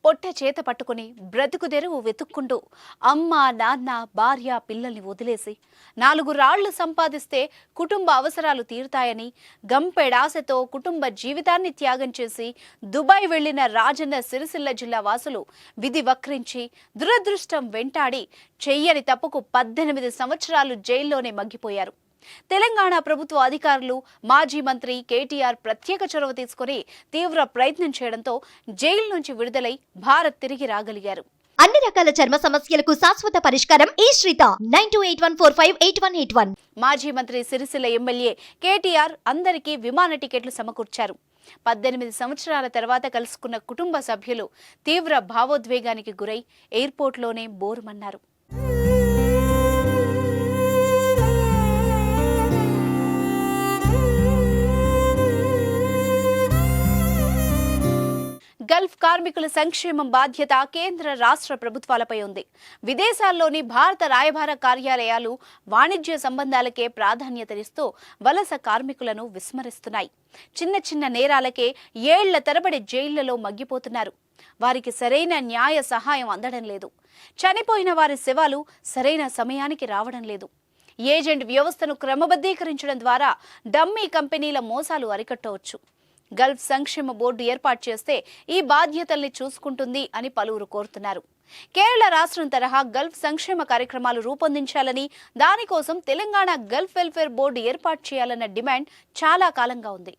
పొట్ట చేత పట్టుకుని బ్రతుకుదెరువు వెతుక్కుంటూ అమ్మ నాన్న భార్య పిల్లల్ని వదిలేసి 4 రాళ్లు సంపాదిస్తే కుటుంబ అవసరాలు తీరుతాయని గంపెడాశతో కుటుంబ జీవితాన్ని త్యాగం చేసి దుబాయ్ వెళ్లిన రాజన్న సిరిసిల్ల జిల్లా వాసులు విధి వక్రించి దురదృష్టం వెంటాడి చెయ్యని తప్పుకు 18 సంవత్సరాలు జైల్లోనే మగ్గిపోయారు. తెలంగాణ ప్రభుత్వ అధికారులు మాజీ మంత్రి కేటీఆర్ ప్రత్యేక చొరవ తీసుకుని తీవ్ర ప్రయత్నం చేయడంతో జైలు నుంచి విడుదలై భారత్ తిరిగి రాగలిగారు. అన్ని రకాల చర్మ సమస్యలకు శాశ్వత పరిష్కారం ఈ శ్రీత 9281458181. మాజీ మంత్రి సిరిసిల్ల ఎమ్మెల్యే కేటీఆర్ అందరికీ విమాన టికెట్లు సమకూర్చారు. 18 సంవత్సరాల తర్వాత కలుసుకున్న కుటుంబ సభ్యులు తీవ్ర భావోద్వేగానికి గురై ఎయిర్పోర్ట్లోనే బోరుమన్నారు. గల్ఫ్ కార్మికుల సంక్షేమం బాధ్యత కేంద్ర రాష్ట్ర ప్రభుత్వాలపై ఉంది. విదేశాల్లోని భారత రాయబార కార్యాలయాలు వాణిజ్య సంబంధాలకే ప్రాధాన్యతనిస్తూ వలస కార్మికులను విస్మరిస్తున్నాయి. చిన్న చిన్న నేరాలకే ఏళ్ల తరబడి జైళ్లలో మగ్గిపోతున్నారు. వారికి సరైన న్యాయ సహాయం అందడం లేదు. చనిపోయిన వారి శవాలు సరైన సమయానికి రావడం లేదు. ఏజెంట్ వ్యవస్థను క్రమబద్ధీకరించడం ద్వారా డమ్మీ కంపెనీల మోసాలు అరికట్టవచ్చు. గల్ఫ్ సంక్షేమ బోర్డు ఏర్పాటు చేస్తే ఈ బాధ్యతల్ని చూసుకుంటుంది అని పలువురు కోరుతున్నారు. కేరళ రాష్ట్రం తరహా గల్ఫ్ సంక్షేమ కార్యక్రమాలు రూపొందించాలని, దానికోసం తెలంగాణ గల్ఫ్ వెల్ఫేర్ బోర్డు ఏర్పాటు చేయాలన్న డిమాండ్ చాలా కాలంగా ఉంది.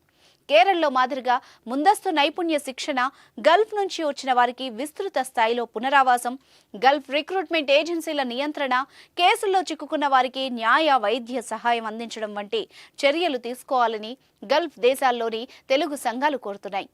కేరళలో మాదిరిగా ముందస్తు నైపుణ్య శిక్షణ, గల్ఫ్ నుంచి వచ్చిన వారికి విస్తృత స్థాయిలో పునరావాసం, గల్ఫ్ రిక్రూట్మెంట్ ఏజెన్సీల నియంత్రణ, కేసుల్లో చిక్కుకున్న వారికి న్యాయ వైద్య సహాయం అందించడం వంటి చర్యలు తీసుకోవాలని గల్ఫ్ దేశాల్లోని తెలుగు సంఘాలు కోరుతున్నాయి.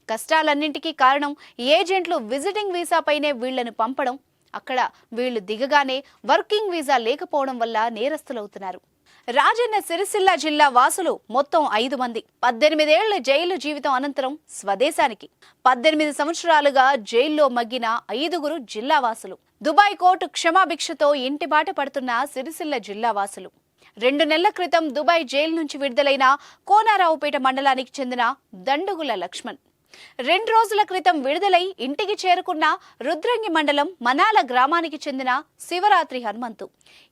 కష్టాలన్నింటికీ కారణం ఏజెంట్లు విజిటింగ్ వీసాపైనే వీళ్లను పంపడం, అక్కడ వీళ్లు దిగగానే వర్కింగ్ వీసా లేకపోవడం వల్ల నేరస్తులవుతున్నారు. రాజన్న సిరిసిల్ల జిల్లా వాసులు మొత్తం 5 మంది 18 ఏళ్ల జైలు జీవితం అనంతరం స్వదేశానికి. 18 సంవత్సరాలుగా జైల్లో మగ్గిన 5గురు జిల్లా వాసులు. దుబాయ్ కోర్టు క్షమాభిక్షతో ఇంటి బాట పడుతున్న సిరిసిల్ల జిల్లా వాసులు. 2 నెలల క్రితం దుబాయ్ జైలు నుంచి విడుదలైన కోనారావుపేట మండలానికి చెందిన దండుగుల లక్ష్మణ్, 2 రోజుల క్రితం విడుదలై ఇంటికి చేరుకున్న రుద్రంగి మండలం మనాల గ్రామానికి చెందిన శివరాత్రి హనుమంతు,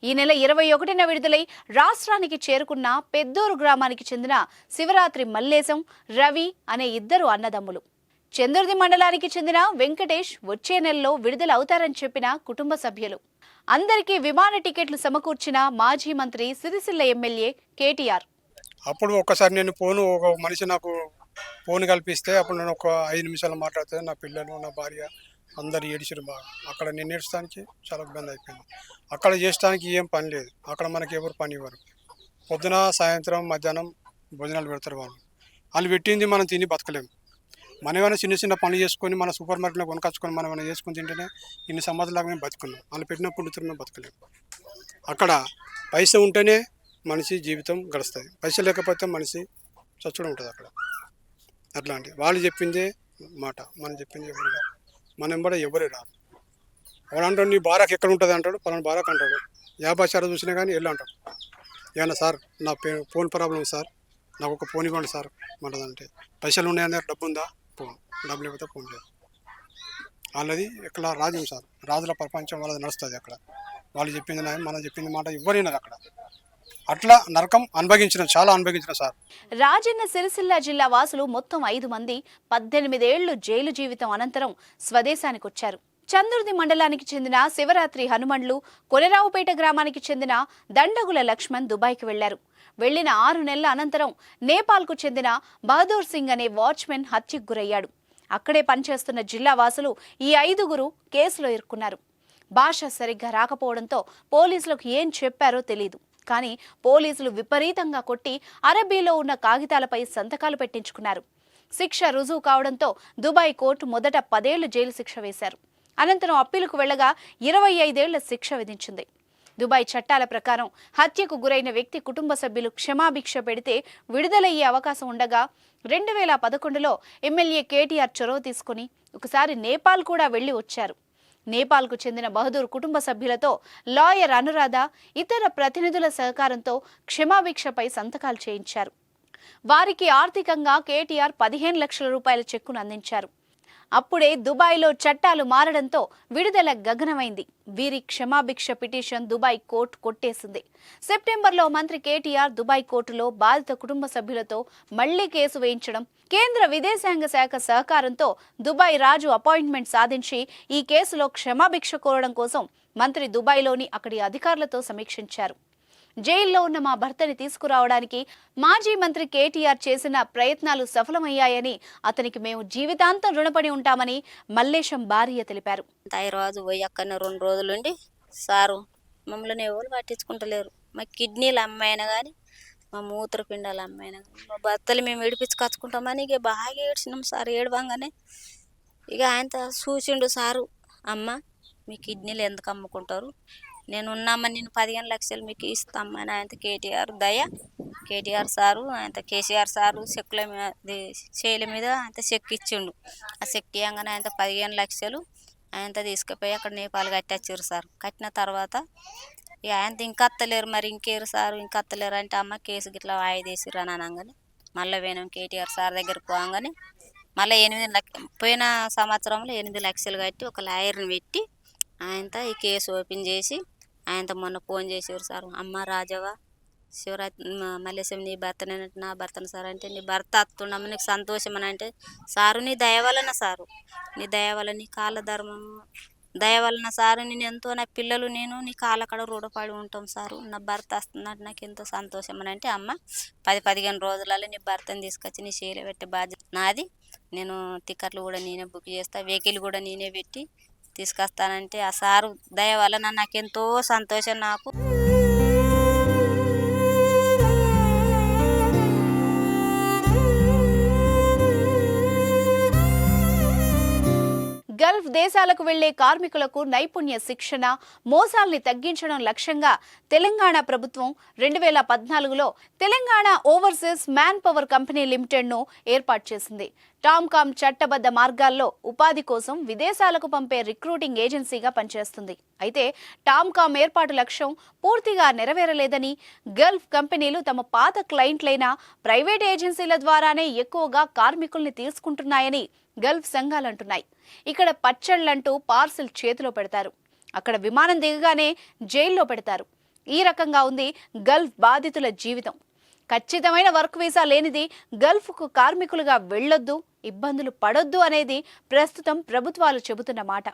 ఈ నెల 21న విడుదలై రాష్ట్రానికి చేరుకున్న పెద్దూరు గ్రామానికి చెందిన శివరాత్రి మల్లేశం, రవి అనే 2 అన్నదమ్ములు. చందుర్ది మండలానికి చెందిన వెంకటేష్ వచ్చే నెలలో విడుదల అవుతారని చెప్పిన కుటుంబ సభ్యులు. అందరికీ విమాన టికెట్లు సమకూర్చిన మాజీ మంత్రి సిరిసిల్ల ఎమ్మెల్యే కేటీఆర్. అప్పుడు ఒక్కసారి నేను ఒక మనిషి నాకు ఫోన్ కల్పిస్తే అప్పుడు నేను ఒక 5 నిమిషాలు మాట్లాడితే నా పిల్లలు, నా భార్య అందరు ఏడిచారు బాగా. అక్కడ నేను ఏడ్చడానికి చాలా ఇబ్బంది అయిపోయింది. అక్కడ చేసడానికి ఏం పని లేదు. అక్కడ మనకి ఎవరు పని ఇవ్వరు. పొద్దున, సాయంత్రం, మధ్యాహ్నం భోజనాలు పెడతారు వాళ్ళు. వాళ్ళు పెట్టింది మనం తిని బతకలేము. మనం ఏమైనా చిన్న చిన్న పనులు చేసుకొని మన సూపర్ మార్కెట్లో కొనుకొచ్చుకొని మనం ఏమైనా చేసుకొని తింటేనే ఇన్ని సంవత్సరాలకు మేము బతుకున్నాం. వాళ్ళు పెట్టిన పుండుతో మేము బతకలేము. అక్కడ పైసా ఉంటేనే మనిషి జీవితం గడుస్తుంది. పైసా లేకపోతే మనిషి చచ్చడం ఉంటుంది అక్కడ. అట్లాంటి వాళ్ళు చెప్పిందే మాట, మనం చెప్పింది ఎవరు కాదు. మన ఎంబడ ఎవరే రాదు. వాడు అంటాడు నీ బారాక్ ఎక్కడ ఉంటుంది అంటాడు, పలానా బారాక్ అంటాడు. 50 సార్లు చూసినా కానీ వెళ్ళి అంటాడు. ఏమన్నా సార్ నా ఫోన్ ప్రాబ్లం సార్, నాకు ఒక ఫోన్ ఇవ్వండి సార్ అంటదంటే, పైసలు ఉన్నాయన్నారు, డబ్బు ఉందా, ఫోన్, డబ్బు లేకపోతే ఫోన్ లేదు. వాళ్ళది ఎక్కడ రాజ్యం సార్, రాజుల ప్రపంచం వాళ్ళది నడుస్తుంది అక్కడ. వాళ్ళు చెప్పింది మనం చెప్పింది మాట ఎవరైనా అక్కడ. అట్లా నరకం చాలా అనుభవించిన సార్. రాజన్న సిరిసిల్ల జిల్లా వాసులు మొత్తం 5 మంది 18 ఏళ్లు జైలు జీవితం అనంతరం స్వదేశానికి వచ్చారు. చందుర్ది మండలానికి చెందిన శివరాత్రి హనుమండ్లు, కొనరావుపేట గ్రామానికి చెందిన దండగుల లక్ష్మణ్ దుబాయ్కి వెళ్లారు. వెళ్లిన 6 నెలల అనంతరం నేపాల్కు చెందిన బహదూర్ సింగ్ అనే వాచ్మెన్ హత్యకు గురయ్యాడు. అక్కడే పనిచేస్తున్న జిల్లా వాసులు ఈ 5గురు కేసులో ఇరుక్కున్నారు. భాష సరిగ్గా రాకపోవడంతో పోలీసులకు ఏం చెప్పారో తెలియదు. కానీ పోలీసులు విపరీతంగా కొట్టి అరబీలో ఉన్న కాగితాలపై సంతకాలు పెట్టించుకున్నారు. శిక్ష రుజువు కావడంతో దుబాయ్ కోర్టు మొదట 10 ఏళ్లు జైలు శిక్ష వేశారు. అనంతరం అప్పీలుకు వెళ్లగా 25 ఏళ్ల శిక్ష విధించింది. దుబాయ్ చట్టాల ప్రకారం హత్యకు గురైన వ్యక్తి కుటుంబ సభ్యులు క్షమాభిక్ష పెడితే విడుదలయ్యే అవకాశం ఉండగా 2011లో ఎమ్మెల్యే కేటీఆర్ చొరవ తీసుకుని ఒకసారి నేపాల్ కూడా వెళ్లి వచ్చారు. నేపాల్కు చెందిన బహదూర్ కుటుంబ సభ్యులతో లాయర్ అనురాధ, ఇతర ప్రతినిధుల సహకారంతో క్షమాభిక్షపై సంతకాలు చేయించారు. వారికి ఆర్థికంగా కేటీఆర్ 15 లక్షల రూపాయల చెక్కును అందించారు. అప్పుడే దుబాయ్లో చట్టాలు మారడంతో విడుదల గగనమైంది. వీరి క్షమాభిక్ష పిటిషన్ దుబాయ్ కోర్టు కొట్టేసింది. సెప్టెంబర్లో మంత్రి కేటీఆర్ దుబాయ్ కోర్టులో బాధిత కుటుంబ సభ్యులతో మళ్లీ కేసు వేయించడం, కేంద్ర విదేశాంగ శాఖ సహకారంతో దుబాయ్ రాజు అపాయింట్మెంట్ సాధించి ఈ కేసులో క్షమాభిక్ష కోరడం కోసం మంత్రి దుబాయ్లోని అక్కడి అధికారులతో సమీక్షించారు. జైల్లో ఉన్న మా భర్తని తీసుకురావడానికి మాజీ మంత్రి కేటీఆర్ చేసిన ప్రయత్నాలు సఫలమయ్యాయని, అతనికి మేము జీవితాంతం రుణపడి ఉంటామని మల్లేశం భార్య తెలిపారు. రోజు పోయి అక్కడనే 2 రోజులుండి సారు మమ్మల్ని ఎవరు పట్టించుకుంటలేరు. మా కిడ్నీలు అమ్మాయినా కానీ మా మూత్రపిండాలు అమ్మాయినా కానీ మా భర్తలు మేము ఏడిపించుకొచ్చుకుంటామని ఇక బాగా ఏడ్చినాం సార్. ఏడవంగానే ఇక ఆయన చూసిండు సారు, అమ్మ మీ కిడ్నీలు ఎందుకు అమ్ముకుంటారు, నేను ఉన్నామని నేను 15 లక్షలు మీకు ఇస్తామని ఆయన కేటీఆర్ దయ. కేటీఆర్ సారు ఆయన కేసీఆర్ సారు చెక్కుల మీద చేల మీద ఆయన చెక్ ఇచ్చిండు. ఆ చెక్ ఇవ్వగానే ఆయన 15 లక్షలు ఆయన తీసుకుపోయి అక్కడ నేపాలు కట్టొచ్చారు సార్. కట్టిన తర్వాత ఇక ఆయన ఇంకా అత్తలేరు, మరి ఇంకేరు సారు ఇంకా అత్తలేరు అంటే అమ్మ కేసు గిట్లా వాయిదేసిర్రు అని అనగానే మళ్ళీ పోయినాం కేటీఆర్ సార్ దగ్గరికి పోగానే మళ్ళీ 8 లక్షలు, పోయిన సంవత్సరంలో 8 లక్షలు కట్టి ఒక లాయర్ని పెట్టి ఆయనతో ఈ కేసు ఓపెన్ చేసి ఆయనతో మొన్న ఫోన్ చేసారు సార్. అమ్మ రాజవ్వ శివరాత్రి మల్లేశం నీ భర్తనేనంటే నా భర్తను సార్ అంటే నీ భర్త అత్తుండమ్మ నీకు సంతోషం అని అంటే సారు నీ దయ వలన సారు, నీ దయ వల్ల నీ కాళ్ళ ధర్మం దయ వలన సారు నేను ఎంతో నా పిల్లలు నేను నీ కాళ్ళ కాడ రూఢపడి ఉంటాం సారు, నా భర్త వస్తున్నట్టు నాకు ఎంతో సంతోషం అని అంటే అమ్మ 10-15 రోజులలో నీ భర్తను తీసుకొచ్చి నీ చేలో పెట్టే బాధ్యత నాది, నేను టికెట్లు కూడా నేనే బుక్ చేస్తా, వెహికల్ కూడా నేనే పెట్టి తీసుకొస్తానంటే ఆ సారు దయ వలన నాకెంతో సంతోషం. నాకు గల్ఫ్ దేశాలకు వెళ్లే కార్మికులకు నైపుణ్య శిక్షణ, మోసాల్ని తగ్గించడం లక్ష్యంగా తెలంగాణ ప్రభుత్వం 2014లో Telangana overseas manpower company లిమిటెడ్ను ఏర్పాటు చేసింది. టామ్కామ్ చట్టబద్ధ మార్గాల్లో ఉపాధి కోసం విదేశాలకు పంపే రిక్రూటింగ్ ఏజెన్సీగా పనిచేస్తుంది. అయితే టామ్కామ్ ఏర్పాటు లక్ష్యం పూర్తిగా నెరవేరలేదని, గల్ఫ్ కంపెనీలు తమ పాత క్లయింట్లైన ప్రైవేట్ ఏజెన్సీల ద్వారానే ఎక్కువగా కార్మికుల్ని తీసుకుంటున్నాయని గల్ఫ్ సంఘాలంటున్నాయి. ఇక్కడ పచ్చళ్లంటూ పార్సిల్ చేతిలో పెడతారు, అక్కడ విమానం దిగగానే జైల్లో పెడతారు. ఈ రకంగా ఉంది గల్ఫ్ బాధితుల జీవితం. ఖచ్చితమైన వర్క్ వీసా లేనిది గల్ఫ్కు కార్మికులుగా వెళ్లొద్దు, ఇబ్బందులు పడొద్దు అనేది ప్రస్తుతం ప్రభుత్వాలు చెబుతున్న మాట.